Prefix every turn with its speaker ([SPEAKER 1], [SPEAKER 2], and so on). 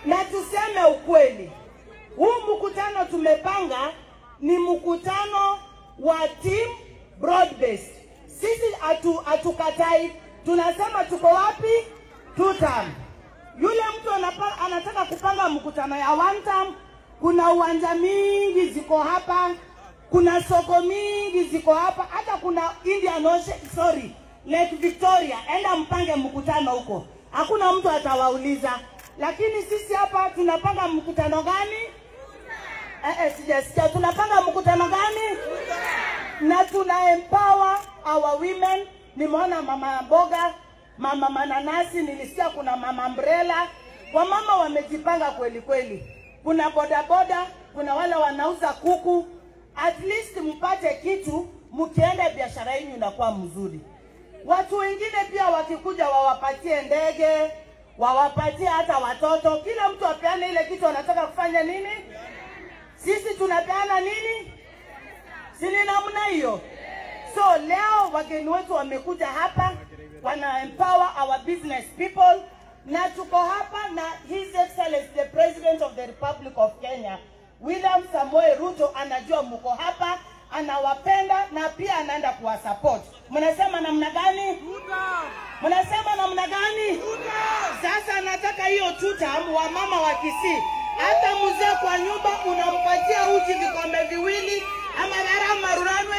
[SPEAKER 1] Na tuseme ukweli, huu mkutano tumepanga ni mkutano wa team broad based. Sisi hatukatai, tunasema tuko wapi? 2 term. Yule mtu anataka kupanga mkutano ya 1 term, kuna uwanja mingi ziko hapa, kuna soko mingi ziko hapa, hata kuna Indian Ocean, Lake Victoria, enda mpange mkutano huko. Hakuna mtu atawauliza. Lakini sisi hapa tunapanga mkutano gani? Sijasikia tunapanga mkutano gani? Na tuna empower our women. Nimeona mama mboga, mama mananasi, nilisikia kuna mama umbrella. Wamama wamejipanga kweli kweli. Kuna bodaboda, kuna wale wanauza kuku. At least mpate kitu, mkienda biashara yenu inakuwa mzuri. Watu wengine pia wakikuja wawapatie ndege, wawapatie hata watoto. Kila mtu apeane ile kitu anataka kufanya nini? Sisi tunapeana nini? Si ni namna hiyo? So leo wageni wetu wamekuja hapa, wana empower our business people, na tuko hapa na His Excellency the President of the Republic of Kenya, William Samoei Ruto, anajua mko hapa, anawapenda na pia anaenda kuwasupport. Mnasema namna gani? Mnasema namna gani? Sasa nataka hiyo tutamu wa mama wa Kisii. Hata mzee kwa nyumba unampatia uji vikombe viwili ama gharama rurano